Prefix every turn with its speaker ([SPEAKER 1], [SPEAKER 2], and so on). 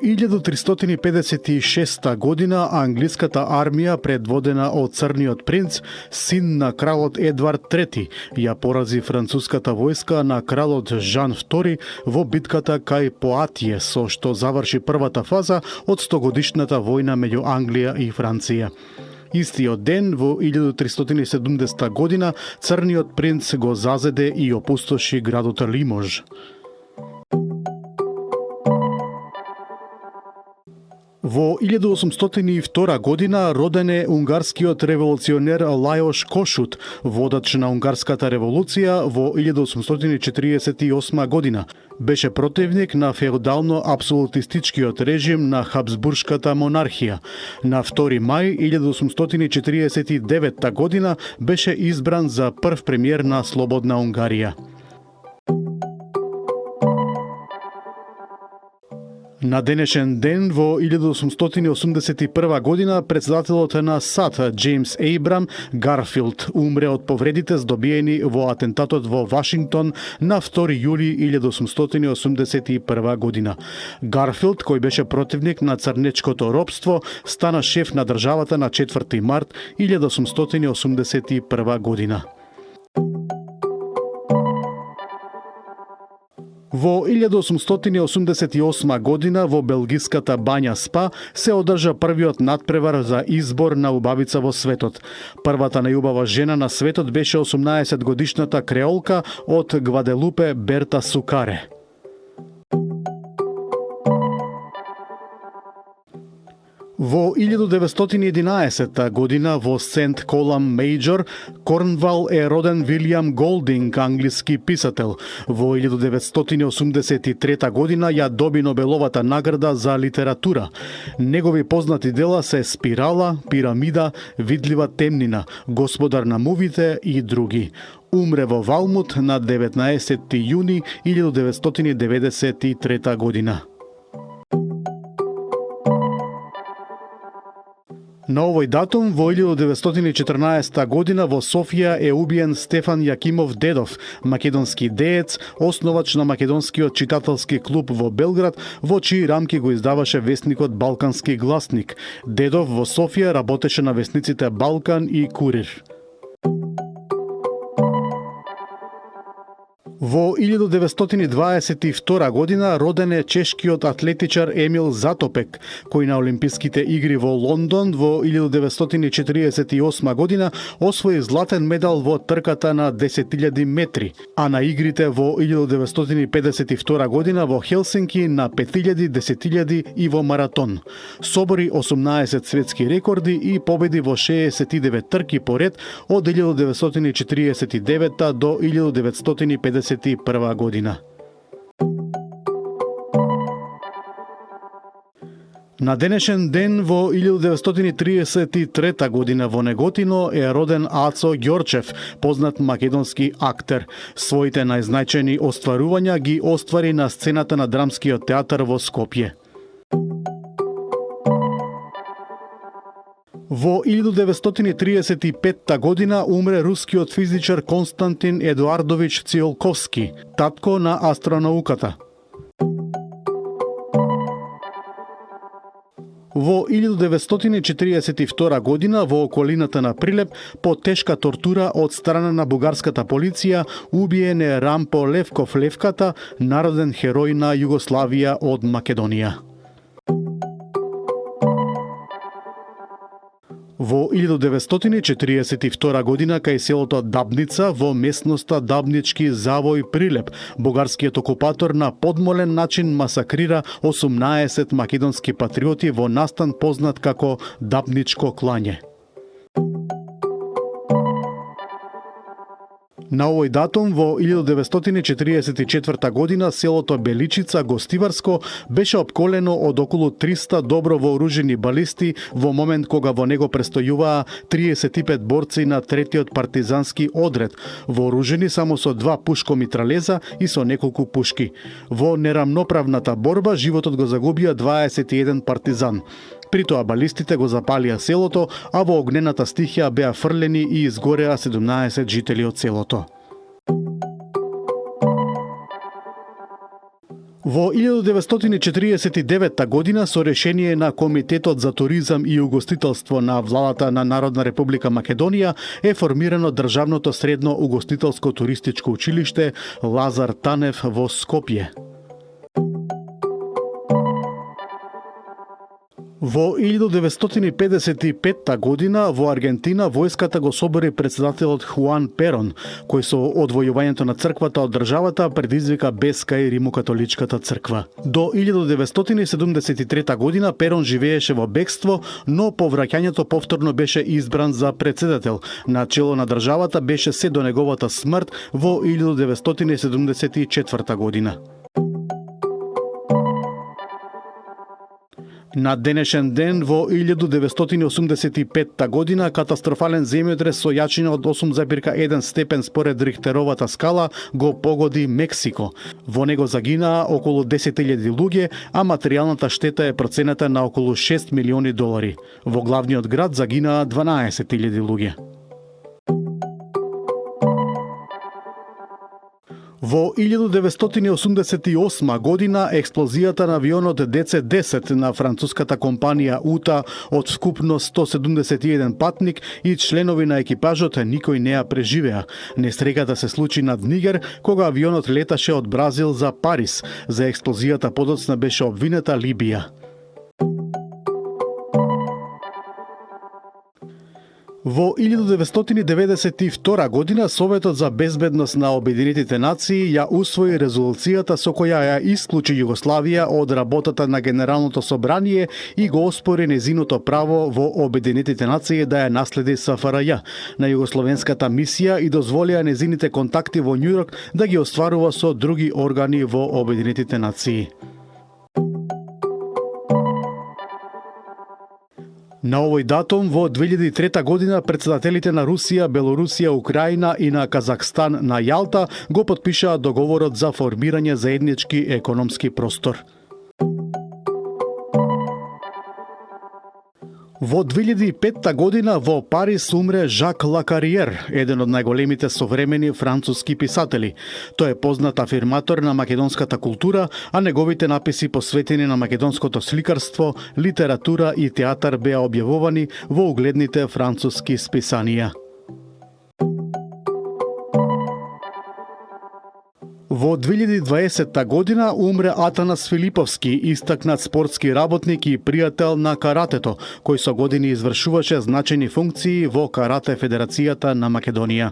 [SPEAKER 1] 1356 година англиската армија предводена од Црниот принц, син на кралот Едвард III, ја порази француската војска на кралот Жан II во битката кај Поатие, со што заврши првата фаза од 100-годишната војна меѓу Англија и Франција. Истиот ден, во 1370 година, Црниот принц го зазеде и опустоши градот Лимож. Во 1802 година роден е унгарскиот револуционер Лајош Кошут, водач на унгарската револуција во 1848 година. Беше противник на феудално-апсолутистичкиот режим на Хабсбуршката монархија. На 2 мај 1849 година беше избран за прв премиер на слободна Унгарија. На денешен ден во 1881 година председателот на САД Джеймс Ейбрам Гарфилд умре од повредите здобиени во атентатот во Вашингтон на 2 јули 1881 година. Гарфилд, кој беше противник на црнечкото робство, стана шеф на државата на 4 март 1881 година. Во 1888 година во белгиската бања Спа се одржа првиот надпревар за избор на убавица во светот. Првата најубава жена на светот беше 18-годишната креолка од Гваделупе Берта Сукаре. Во 1911 година во Сент Колам Мејджор, Корнвал е роден Вилијам Голдинг, англиски писател. Во 1983 година ја доби Нобеловата награда за литература. Негови познати дела се Спирала, Пирамида, Видлива темнина, Господар на мувите и други. Умре во Валмут на 19 јуни 1993 година. На овој датум во 1914 година во Софија е убиен Стефан Јакимов Дедов, македонски деец, основач на македонскиот читателски клуб во Белград, во чии рамки го издаваше весникот Балкански гласник. Дедов во Софија работеше на весниците Балкан и Курир. Во 1922 година роден е чешкиот атлетичар Емил Затопек, кој на Олимписките игри во Лондон во 1948 година освои златен медал во трката на 10.000 метри, а на игрите во 1952 година во Хелсинки на 5.000, 10.000 и во маратон. Собори 18 светски рекорди и победи во 69 трки поред од 1949 до 1951 година. На денешен ден во 1933 година во Неготино е роден Ацо Ѓорчев, познат македонски актер. Своите најзнајчени остварувања ги оствари на сцената на Драмскиот театар во Скопје. Во 1935 година умре рускиот физичар Константин Едуардович Циолковски, татко на астронауката. Во 1942 година во околината на Прилеп по тешка тортура од страна на бугарската полиција убиен е Рампо Левков Левката, народен херој на Југославија од Македонија. Во 1942 година кај селото Дабница во местноста Дабнички завој Прилеп, бугарскиот окупатор на подмолен начин масакрира 18 македонски патриоти во настан познат како Дабничко клање. На овој датум во 1944 година селото Беличица, Гостиварско, беше опколено од околу 300 добро вооружени балисти во момент кога во него престојуваа 35 борци на 3-тиот партизански одред, вооружени само со 2 пушкомитралеза и со неколку пушки. Во нерамноправната борба животот го загубија 21 партизан. При тоа балистите го запалија селото, а во огнената стихија беа фрлени и изгореа 17 жители од селото. Во 1949 година со решение на Комитетот за туризам и угостителство на владата на Народна република Македонија е формирано државното средно угостителско туристичко училиште Лазар Танев во Скопје. Во 1955 година во Аргентина војската го собори председателот Хуан Перон, кој со одвојувањето на црквата од државата предизвика бескај римокатоличката црква. До 1973 година Перон живееше во бегство, но по враќањето повторно беше избран за председател. На чело на државата беше се до неговата смрт во 1974 година. На денешен ден во 1985 година катастрофален земјотрес со јачина од 8,1 степен според Рихтеровата скала го погоди Мексико. Во него загинаа околу 10.000 луѓе, а материјалната штета е процената на околу $6 милиони. Во главниот град загинаа 12.000 луѓе. Во 1988 година експлозијата на авионот DC-10 на француската компанија УТА од вкупно 171 патник и членови на екипажот никој не ја преживеа. Несреќата се случи над Нигер, кога авионот леташе од Бразил за Париз. За експлозијата подоцна беше обвината Либија. Во 1992 година Советот за безбедност на Обединетите нации ја усвои резолуцијата со која ја исклучи Југославија од работата на Генералното собрание и го оспори незиното право во Обединетите нации да ја наследи СФРЈ на југословенската мисија и дозволија незините контакти во Њујорк да ги остварува со други органи во Обединетите нации. На овој датум во 2003 година председателите на Русија, Белорусија, Украина и на Казахстан на Јалта го потпишаа договорот за формирање заеднички економски простор. Во 2005 година во Париз умре Жак Лакариер, еден од најголемите современи француски писатели. Тој е познат афирматор на македонската култура, а неговите написи посветени на македонското сликарство, литература и театар беа објавувани во угледните француски списанија. Во 2020 година умре Атанас Филиповски, истакнат спортски работник и пријател на каратето, кој со години извршуваше значајни функции во Карате Федерацијата на Македонија.